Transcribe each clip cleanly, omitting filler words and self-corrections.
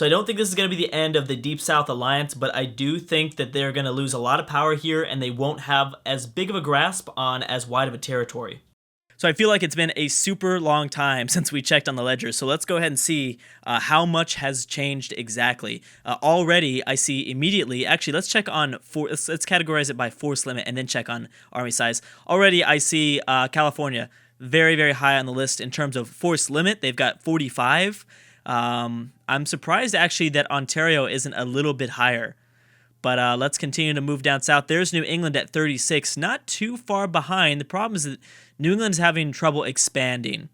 So I don't think this is going to be the end of the Deep South Alliance, but I do think that they're going to lose a lot of power here, and they won't have as big of a grasp on as wide of a territory. So I feel like it's been a super long time since we checked on the ledger. So let's go ahead and see how much has changed exactly. Already, I see immediately. Actually, let's check on let's categorize it by force limit and then check on army size. Already, I see California very, very high on the list in terms of force limit. They've got 45. I'm surprised actually that Ontario isn't a little bit higher. But let's continue to move down south. There's New England at 36, not too far behind. The problem is that New England's having trouble expanding.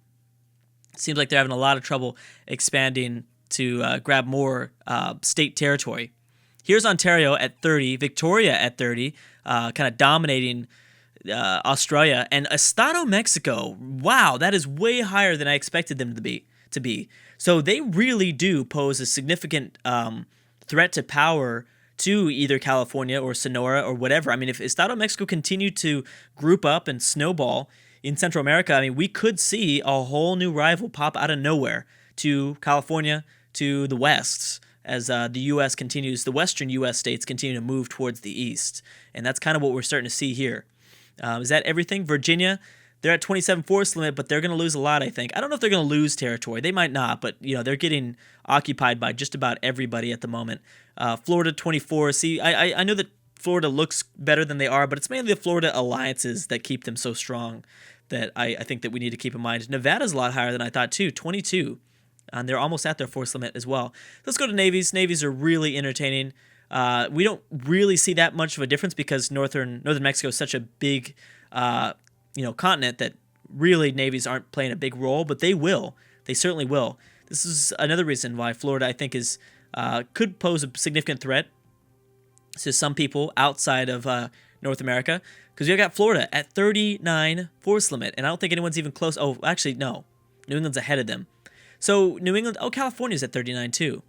Seems like they're having a lot of trouble expanding to grab more state territory. Here's Ontario at 30, Victoria at 30, kind of dominating Australia, and Estado Mexico. Wow, that is way higher than I expected them to be. So they really do pose a significant threat to power to either California or Sonora or whatever. I mean, if Estado Mexico continued to group up and snowball in Central America, I mean, we could see a whole new rival pop out of nowhere to California, to the west, as the U.S. continues, the western U.S. states continue to move towards the east. And that's kind of what we're starting to see here. Is that everything? Virginia, they're at 27 force limit, but they're going to lose a lot, I think. I don't know if they're going to lose territory. They might not, but they're getting occupied by just about everybody at the moment. Florida, 24. See, I know that Florida looks better than they are, but it's mainly the Florida alliances that keep them so strong that I think that we need to keep in mind. Nevada's a lot higher than I thought, too, 22. And they're almost at their force limit as well. Let's go to navies. Navies are really entertaining. We don't really see that much of a difference because northern Mexico is such a big continent that really navies aren't playing a big role, but they will. They certainly will. This is another reason why Florida, I think, is could pose a significant threat to some people outside of North America, because you got Florida at 39 force limit, and I don't think anyone's even close. Oh, actually, no. New England's ahead of them. So New England, California's at 39 too.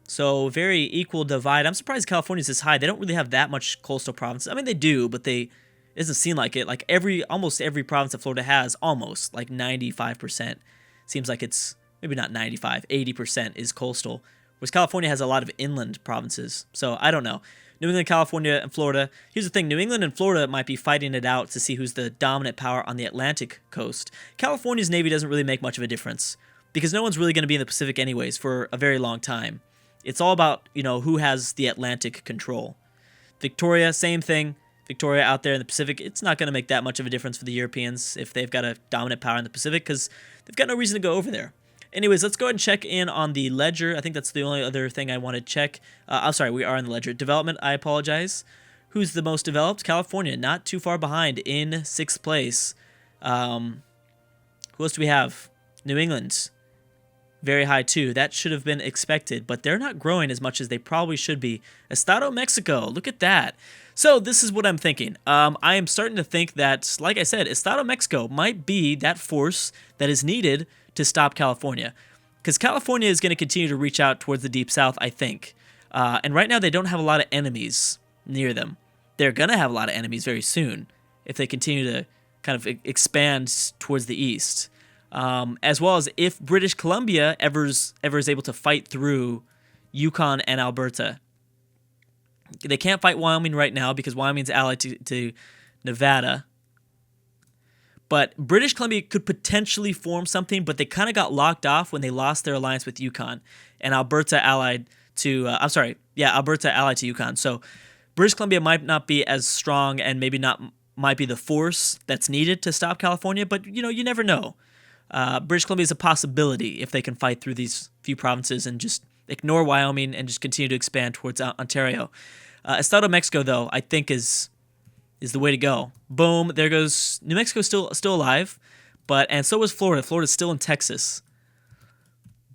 So very equal divide. I'm surprised California's this high. They don't really have that much coastal provinces. I mean, they do, but it doesn't seem like it. Like almost every province that Florida has, almost like 95%. Seems like it's maybe not 95, 80% is coastal. Whereas California has a lot of inland provinces. So I don't know. New England, California, and Florida. Here's the thing. New England and Florida might be fighting it out to see who's the dominant power on the Atlantic coast. California's Navy doesn't really make much of a difference because no one's really going to be in the Pacific anyways for a very long time. It's all about, who has the Atlantic control. Victoria, same thing. Victoria out there in the Pacific, it's not going to make that much of a difference for the Europeans if they've got a dominant power in the Pacific because they've got no reason to go over there. Anyways, let's go ahead and check in on the ledger. I think that's the only other thing I want to check. I'm sorry, we are on the ledger. Development, I apologize. Who's the most developed? California, not too far behind in 6th place. Who else do we have? New England, very high too. That should have been expected, but they're not growing as much as they probably should be. Estado Mexico, look at that. So this is what I'm thinking. I am starting to think that, like I said, Estado Mexico might be that force that is needed to stop California. Because California is going to continue to reach out towards the Deep South, I think. And right now they don't have a lot of enemies near them. They're going to have a lot of enemies very soon if they continue to kind of expand towards the east. As well as if British Columbia ever is able to fight through Yukon and Alberta. They can't fight Wyoming right now because Wyoming's allied to Nevada. But British Columbia could potentially form something, but they kind of got locked off when they lost their alliance with Yukon, and Alberta allied to Alberta allied to Yukon. So British Columbia might not be as strong, and maybe might be the force that's needed to stop California. But you never know. British Columbia is a possibility if they can fight through these few provinces and just ignore Wyoming and just continue to expand towards Ontario. Estado Mexico, though, I think is the way to go. Boom, there goes New Mexico, still alive, and so was Florida. Florida's still in Texas,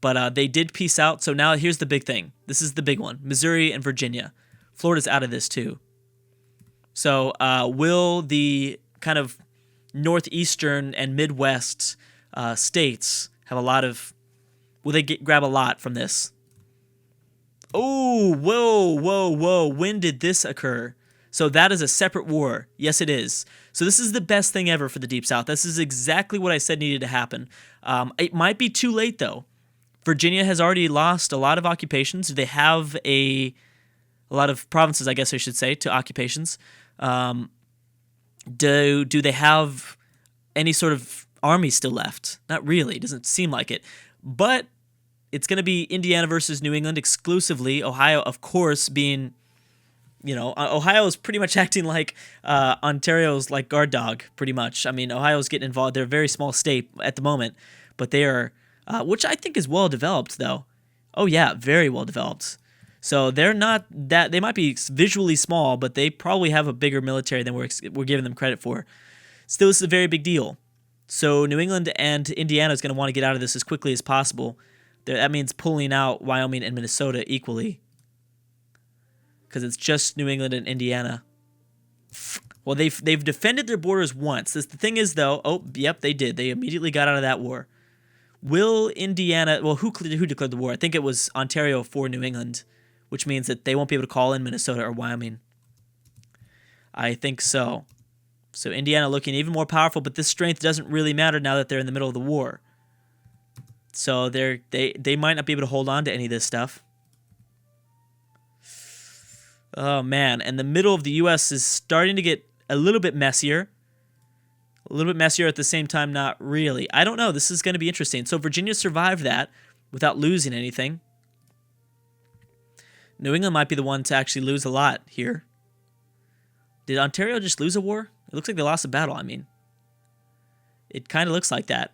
but they did peace out. So now here's the big thing. This is the big one: Missouri and Virginia. Florida's out of this too. So will the kind of northeastern and Midwest states have a lot of? Will they grab a lot from this? Oh, whoa! When did this occur? So that is a separate war. Yes, it is. So this is the best thing ever for the Deep South. This is exactly what I said needed to happen. It might be too late, though, Virginia has already lost a lot of occupations. They have a lot of provinces, I guess I should say, to occupations. Do they have any sort of army still left? Not really. Doesn't seem like it. But it's going to be Indiana versus New England exclusively. Ohio, of course, being, Ohio is pretty much acting like Ontario's like guard dog, pretty much. I mean, Ohio's getting involved. They're a very small state at the moment, but they are, which I think is well developed, though. Oh, yeah, very well developed. So they're not that, they might be visually small, but they probably have a bigger military than we're giving them credit for. Still, this is a very big deal. So New England and Indiana is going to want to get out of this as quickly as possible. That means pulling out Wyoming and Minnesota equally, because it's just New England and Indiana. Well, they've defended their borders once. The thing is, though, yep, they did. They immediately got out of that war. Will Indiana? Well, who declared the war? I think it was Ontario for New England, which means that they won't be able to call in Minnesota or Wyoming. I think so. So Indiana looking even more powerful, but this strength doesn't really matter now that they're in the middle of the war. So they might not be able to hold on to any of this stuff. Oh, man. And the middle of the U.S. is starting to get a little bit messier. A little bit messier at the same time, not really. I don't know. This is going to be interesting. So Virginia survived that without losing anything. New England might be the one to actually lose a lot here. Did Ontario just lose a war? It looks like they lost a battle, I mean. It kind of looks like that.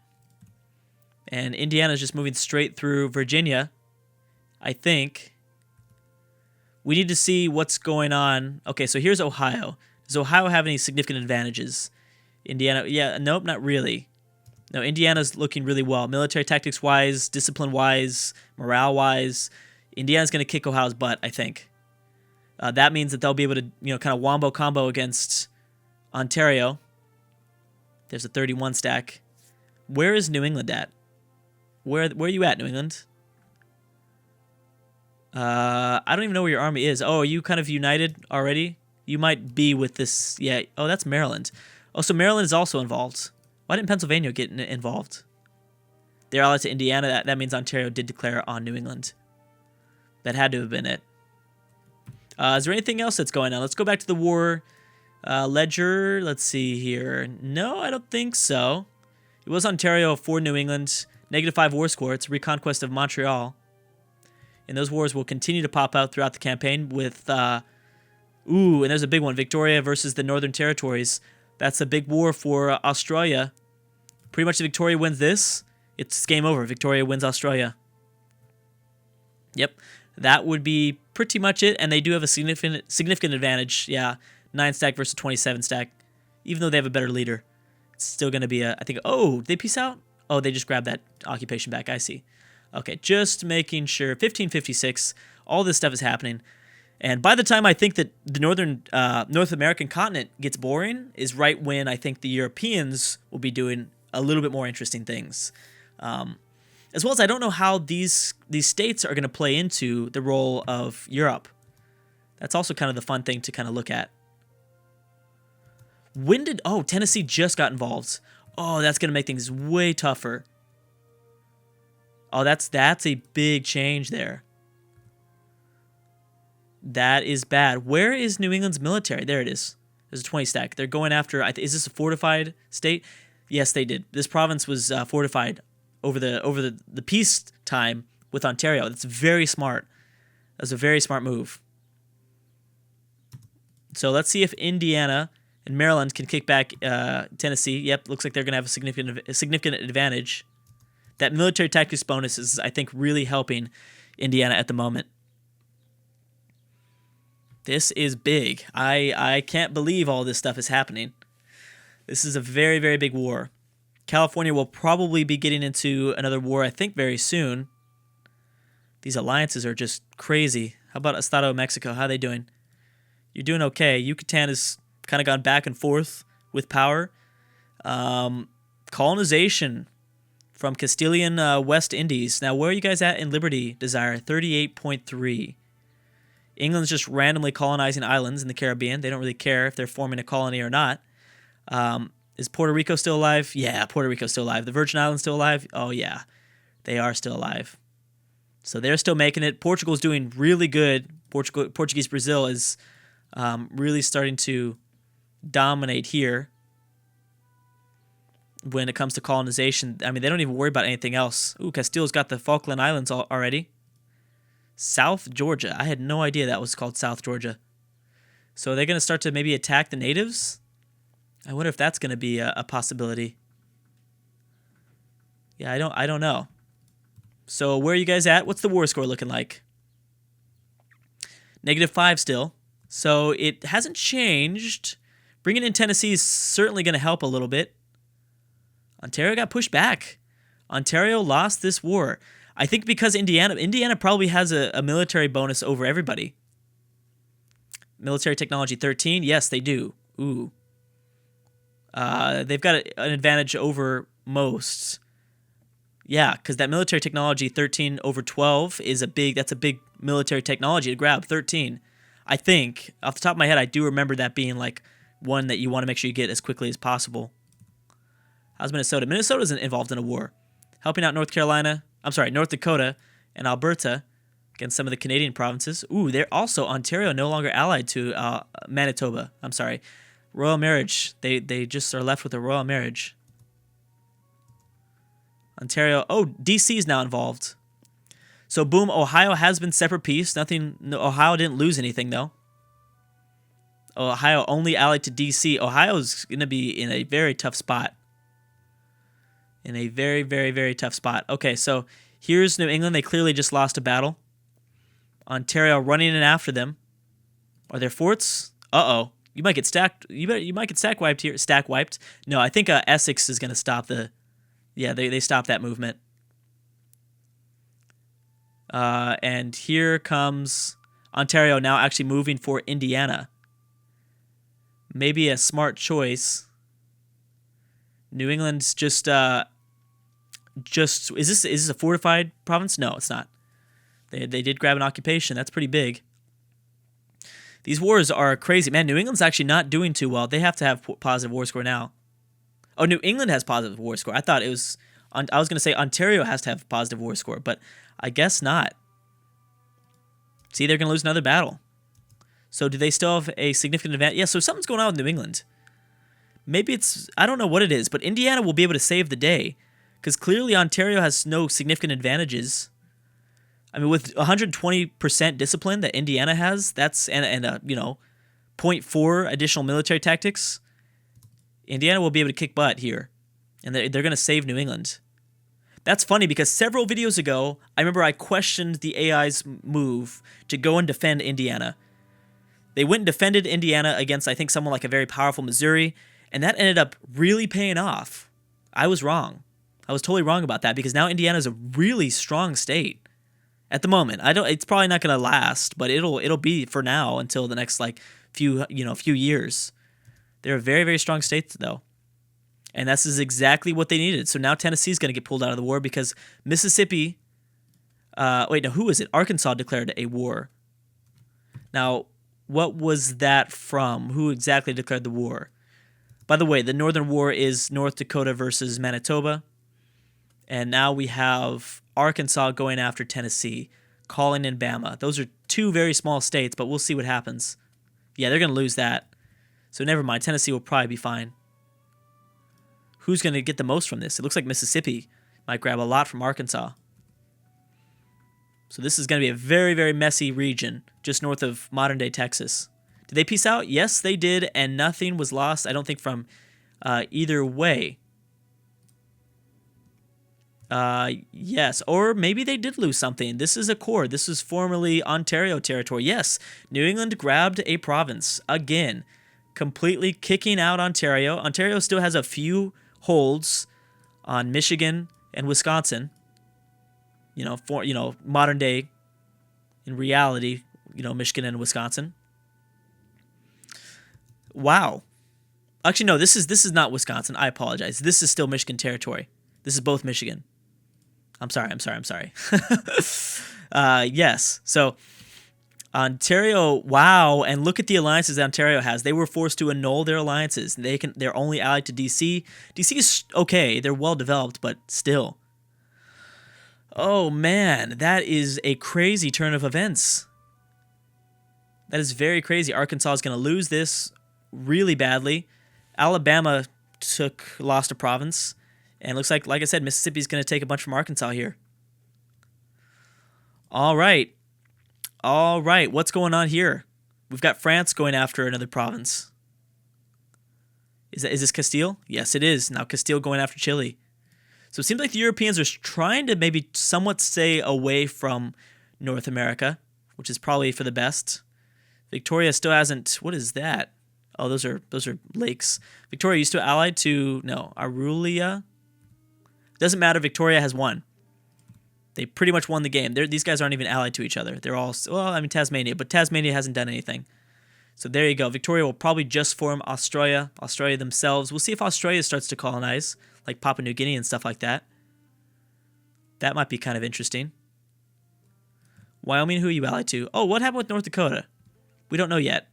And Indiana's just moving straight through Virginia, I think. We need to see what's going on. Okay, so here's Ohio. Does Ohio have any significant advantages? Indiana, yeah, nope, not really. No, Indiana's looking really well. Military tactics-wise, discipline-wise, morale-wise. Indiana's going to kick Ohio's butt, I think. That means that they'll be able to, kind of wombo combo against Ontario. There's a 31 stack. Where is New England at? Where are you at, New England? I don't even know where your army is. Oh, are you kind of united already? You might be with this. Yeah. Oh, that's Maryland. Oh, so Maryland is also involved. Why didn't Pennsylvania get involved? They're allied to Indiana. That means Ontario did declare on New England. That had to have been it. Is there anything else that's going on? Let's go back to the war ledger. Let's see here. No, I don't think so. It was Ontario for New England. -5 war score. It's a reconquest of Montreal. And those wars will continue to pop out throughout the campaign with... and there's a big one. Victoria versus the Northern Territories. That's a big war for Australia. Pretty much if Victoria wins this, it's game over. Victoria wins Australia. Yep. That would be pretty much it. And they do have a significant advantage. Yeah. 9 stack versus 27 stack. Even though they have a better leader. It's still going to be I think... Oh, did they peace out? Oh, they just grabbed that occupation back. I see. Okay, just making sure. 1556. All this stuff is happening. And by the time I think that the North American continent gets boring is right when I think the Europeans will be doing a little bit more interesting things. As well as I don't know how these states are going to play into the role of Europe. That's also kind of the fun thing to kind of look at. When did... Oh, Tennessee just got involved. Oh, that's going to make things way tougher. Oh, that's a big change there. That is bad. Where is New England's military? There it is. There's a 20 stack. They're going after... Is this a fortified state? Yes, they did. This province was fortified over the peace time with Ontario. That's very smart. That's a very smart move. So let's see if Indiana and Maryland can kick back Tennessee. Yep, looks like they're going to have a significant advantage. That military tactics bonus is, I think, really helping Indiana at the moment. This is big. I can't believe all this stuff is happening. This is a very, very big war. California will probably be getting into another war, I think, very soon. These alliances are just crazy. How about Estado, Mexico? How are they doing? You're doing okay. Yucatan has kind of gone back and forth with power. Colonization from Castilian West Indies. Now, where are you guys at in Liberty Desire? 38.3. England's just randomly colonizing islands in the Caribbean. They don't really care if they're forming a colony or not. Is Puerto Rico still alive? Yeah, Puerto Rico's still alive. The Virgin Islands still alive? Oh, yeah. They are still alive. So they're still making it. Portugal's doing really good. Portuguese Brazil is really starting to dominate here when it comes to colonization. I mean, they don't even worry about anything else. Ooh, Castile's got the Falkland Islands already. South Georgia. I had no idea that was called South Georgia. So they're going to start to maybe attack the natives? I wonder if that's going to be a possibility. Yeah, I don't know. So where are you guys at? What's the war score looking like? -5 still. So it hasn't changed. Bringing in Tennessee is certainly going to help a little bit. Ontario got pushed back. Ontario lost this war. I think because Indiana probably has a military bonus over everybody. Military technology 13. Yes, they do. Ooh. They've got an advantage over most. Yeah, because that military technology 13 over 12 is that's a big military technology to grab. 13. I think, off the top of my head, I do remember that being like one that you want to make sure you get as quickly as possible. How's Minnesota? Minnesota's involved in a war. Helping out North Dakota and Alberta against some of the Canadian provinces. Ooh, they're also Ontario no longer allied to Manitoba. I'm sorry. Royal marriage. They just are left with a royal marriage. Ontario. Oh, DC is now involved. So boom, Ohio has been separate peace. Ohio didn't lose anything though. Ohio only allied to DC. Ohio's going to be in a very tough spot. In a very, very, very tough spot. Okay, so here's New England. They clearly just lost a battle. Ontario running in after them. Are there forts? Uh-oh. You might get stacked. You might get stack wiped here. Stack wiped. No, I think Essex is going to stop the... Yeah, they stopped that movement. And here comes Ontario now actually moving for Indiana. Maybe a smart choice. New England's just is this a fortified province? No, it's not. They did grab an occupation. That's pretty big. These wars are crazy. Man, New England's actually not doing too well. They have to have positive war score now. Oh, New England has positive war score. I thought it was... I was going to say Ontario has to have positive war score, but I guess not. See, they're going to lose another battle. So do they still have a significant advantage? Yeah, so something's going on with New England. Maybe it's... I don't know what it is, but Indiana will be able to save the day, because clearly Ontario has no significant advantages. I mean, with 120% discipline that Indiana has, that's... And 0.4 additional military tactics... Indiana will be able to kick butt here, and they're going to save New England. That's funny because several videos ago, I remember I questioned the AI's move to go and defend Indiana. They went and defended Indiana against, I think, someone like a very powerful Missouri, and that ended up really paying off. I was wrong. I was totally wrong about that because now Indiana is a really strong state at the moment. It's probably not going to last, but it'll be for now until the next few years. They're a very, very strong state, though. And this is exactly what they needed. So now Tennessee's going to get pulled out of the war because Mississippi... who is it? Arkansas declared a war. Now, what was that from? Who exactly declared the war? By the way, the Northern War is North Dakota versus Manitoba. And now we have Arkansas going after Tennessee, calling in Bama. Those are two very small states, but we'll see what happens. Yeah, they're going to lose that. So never mind. Tennessee will probably be fine. Who's going to get the most from this? It looks like Mississippi might grab a lot from Arkansas. So this is going to be a very, very messy region just north of modern-day Texas. Did they peace out? Yes, they did, and nothing was lost, I don't think, from either way. Yes, or maybe they did lose something. This is a core. This is formerly Ontario territory. Yes, New England grabbed a province again. Completely kicking out Ontario. Ontario still has a few holds on Michigan and Wisconsin. Modern day, in reality, Michigan and Wisconsin. Wow. Actually, no, this is not Wisconsin. I apologize. This is still Michigan territory. This is both Michigan. I'm sorry. Yes. So Ontario, wow, and look at the alliances that Ontario has. They were forced to annul their alliances. They're only allied to DC. DC is okay. They're well developed, but still. Oh man, that is a crazy turn of events. That is very crazy. Arkansas is going to lose this really badly. Alabama lost a province. And it looks like I said, Mississippi's going to take a bunch from Arkansas here. All right. All right. What's going on here? We've got France going after another province. Is this Castile? Yes, it is. Now Castile going after Chile. So it seems like the Europeans are trying to maybe somewhat stay away from North America, which is probably for the best. Victoria still hasn't. What is that? Oh, those are lakes. Victoria used to allied to Arulia. Doesn't matter. Victoria has won. They pretty much won the game. These guys aren't even allied to each other. They're all Tasmania, but Tasmania hasn't done anything. So there you go. Victoria will probably just form Australia themselves. We'll see if Australia starts to colonize, like Papua New Guinea and stuff like that. That might be kind of interesting. Wyoming, who are you allied to? Oh, what happened with North Dakota? We don't know yet.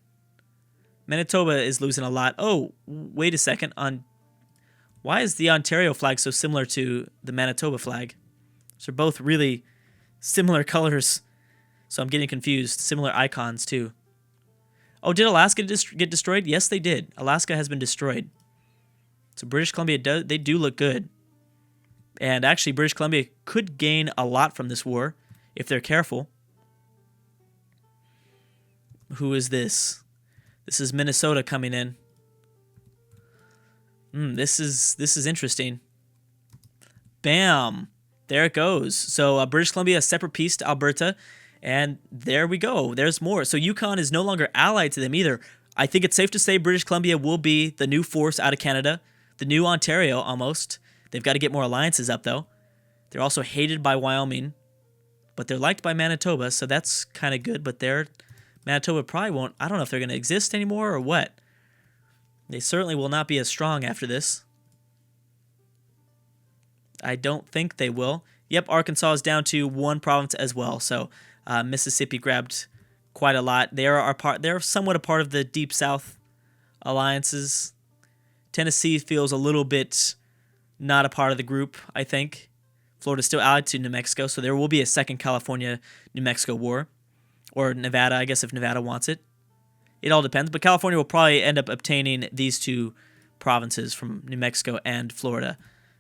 Manitoba is losing a lot. Oh, wait a second. Why is the Ontario flag so similar to the Manitoba flag? So they're both really similar colors. So I'm getting confused. Similar icons, too. Oh, did Alaska get destroyed? Yes, they did. Alaska has been destroyed. So British Columbia, they do look good. And actually, British Columbia could gain a lot from this war if they're careful. Who is this? This is Minnesota coming in. This is interesting. Bam. There it goes. So British Columbia, a separate piece to Alberta. And there we go. There's more. So Yukon is no longer allied to them either. I think it's safe to say British Columbia will be the new force out of Canada. The new Ontario, almost. They've got to get more alliances up, though. They're also hated by Wyoming. But they're liked by Manitoba, so that's kind of good. But Manitoba probably won't. I don't know if they're going to exist anymore or what. They certainly will not be as strong after this. I don't think they will. Yep, Arkansas is down to one province as well. So Mississippi grabbed quite a lot. They're somewhat a part of the Deep South alliances. Tennessee feels a little bit not a part of the group, I think. Florida's still allied to New Mexico, so there will be a second California-New Mexico war. Or Nevada, I guess, if Nevada wants it. It all depends, but California will probably end up obtaining these two provinces from New Mexico and Florida.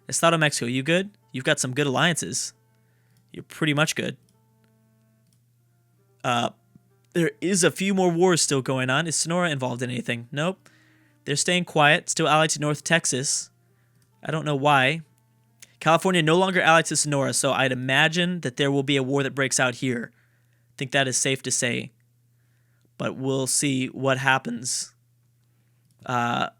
Estado Mexico, you good? You've got some good alliances. You're pretty much good. There is a few more wars still going on. Is Sonora involved in anything? Nope. They're staying quiet. Still allied to North Texas. I don't know why. California no longer allied to Sonora, so I'd imagine that there will be a war that breaks out here. I think that is safe to say. But we'll see what happens.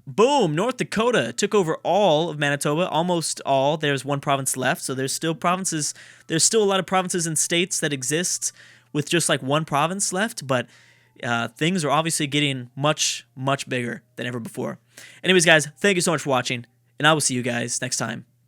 Boom! North Dakota took over all of Manitoba, almost all. There's one province left, so there's still provinces. There's still a lot of provinces and states that exist with just like one province left, but things are obviously getting much, much bigger than ever before. Anyways, guys, thank you so much for watching, and I will see you guys next time.